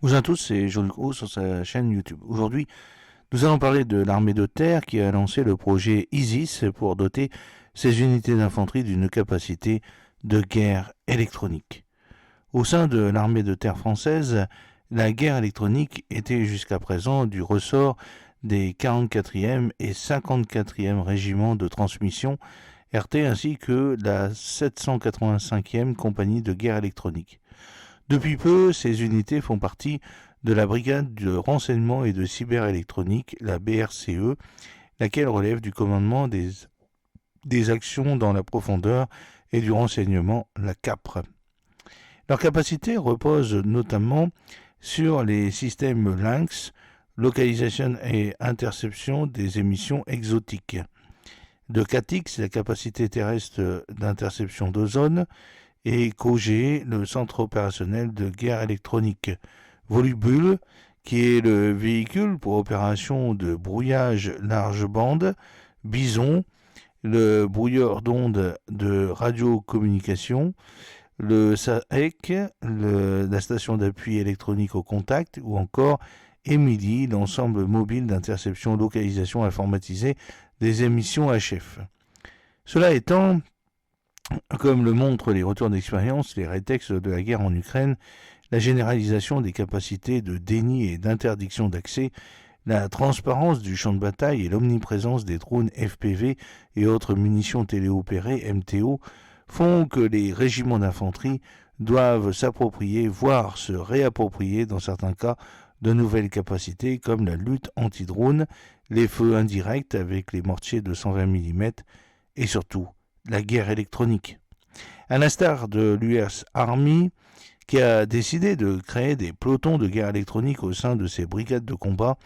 Bonjour à tous, c'est Jean-Luc Haut sur sa chaîne YouTube. Aujourd'hui, nous allons parler de l'armée de terre qui a lancé le projet ISIS pour doter ses unités d'infanterie d'une capacité de guerre électronique. Au sein de l'armée de terre française, la guerre électronique était jusqu'à présent du ressort des 44e et 54e régiments de transmission RT ainsi que la 785e compagnie de guerre électronique. Depuis peu, ces unités font partie de la brigade de renseignement et de cyberélectronique, la BRCE, laquelle relève du commandement des actions dans la profondeur et du renseignement, la CAPRE. Leur capacité repose notamment sur les systèmes Lynx, localisation et interception des émissions exotiques, de CATIX, la capacité terrestre d'interception d'ozone, et COG, le centre opérationnel de guerre électronique, Volubule, qui est le véhicule pour opération de brouillage large bande, Bison, le brouilleur d'ondes de radiocommunication, le SAEC, la station d'appui électronique au contact, ou encore Emily, l'ensemble mobile d'interception localisation informatisée des émissions HF. Cela étant, comme le montrent les retours d'expérience, les rétextes de la guerre en Ukraine, la généralisation des capacités de déni et d'interdiction d'accès, la transparence du champ de bataille et l'omniprésence des drones FPV et autres munitions téléopérées MTO font que les régiments d'infanterie doivent s'approprier, voire se réapproprier dans certains cas, de nouvelles capacités comme la lutte anti-drone, les feux indirects avec les mortiers de 120 mm et surtout la guerre électronique. À l'instar de l'US Army, qui a décidé de créer des pelotons de guerre électronique au sein de ses brigades de combat,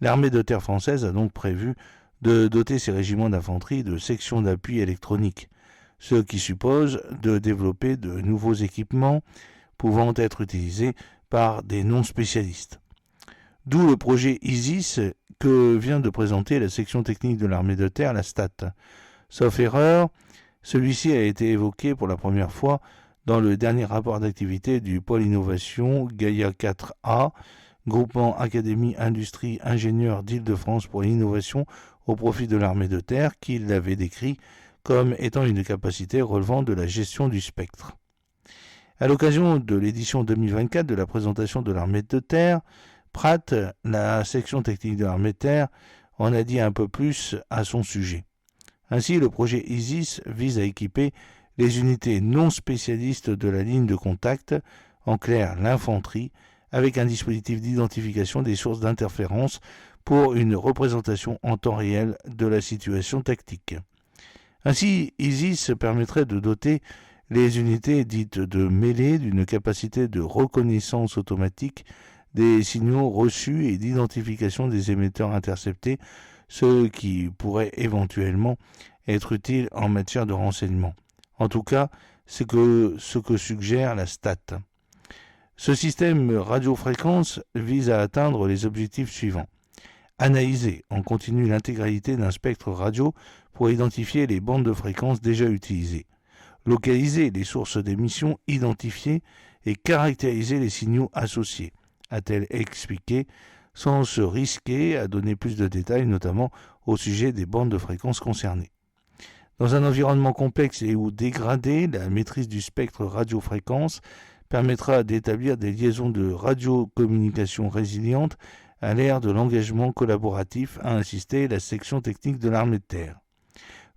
l'armée de terre française a donc prévu de doter ses régiments d'infanterie de sections d'appui électronique, ce qui suppose de développer de nouveaux équipements pouvant être utilisés par des non-spécialistes. D'où le projet ISIS que vient de présenter la section technique de l'armée de terre, la STAT. Sauf erreur, celui-ci a été évoqué pour la première fois dans le dernier rapport d'activité du pôle innovation Gaïa 4A, groupement Académie Industrie Ingénieurs d'Île-de-France pour l'innovation au profit de l'armée de terre, qui l'avait décrit comme étant une capacité relevant de la gestion du spectre. À l'occasion de l'édition 2024 de la présentation de l'armée de terre, Pratt, la section technique de l'armée de terre, en a dit un peu plus à son sujet. Ainsi, le projet ISIS vise à équiper les unités non spécialistes de la ligne de contact, en clair l'infanterie, avec un dispositif d'identification des sources d'interférence pour une représentation en temps réel de la situation tactique. Ainsi, ISIS permettrait de doter les unités dites de mêlée d'une capacité de reconnaissance automatique des signaux reçus et d'identification des émetteurs interceptés, ce qui pourrait éventuellement être utile en matière de renseignement. En tout cas, c'est ce que suggère la STAT. Ce système radiofréquence vise à atteindre les objectifs suivants. Analyser en continu l'intégralité d'un spectre radio pour identifier les bandes de fréquences déjà utilisées. Localiser les sources d'émissions identifiées et caractériser les signaux associés, a-t-elle expliqué, sans se risquer à donner plus de détails, notamment au sujet des bandes de fréquences concernées. Dans un environnement complexe et ou dégradé, la maîtrise du spectre radiofréquence permettra d'établir des liaisons de radiocommunication résilientes à l'ère de l'engagement collaboratif, a insisté la section technique de l'armée de terre.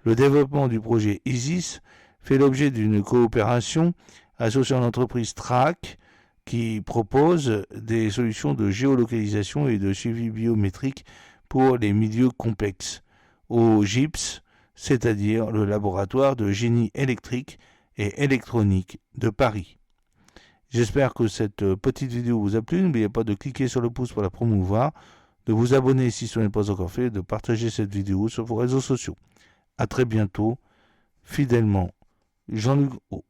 Le développement du projet ISIS fait l'objet d'une coopération associant l'entreprise TRAC, qui propose des solutions de géolocalisation et de suivi biométrique pour les milieux complexes, au GIPS, c'est-à-dire le laboratoire de génie électrique et électronique de Paris. J'espère que cette petite vidéo vous a plu. N'oubliez pas de cliquer sur le pouce pour la promouvoir, de vous abonner si ce n'est pas encore fait, de partager cette vidéo sur vos réseaux sociaux. A très bientôt, fidèlement, Jean-Luc Haut.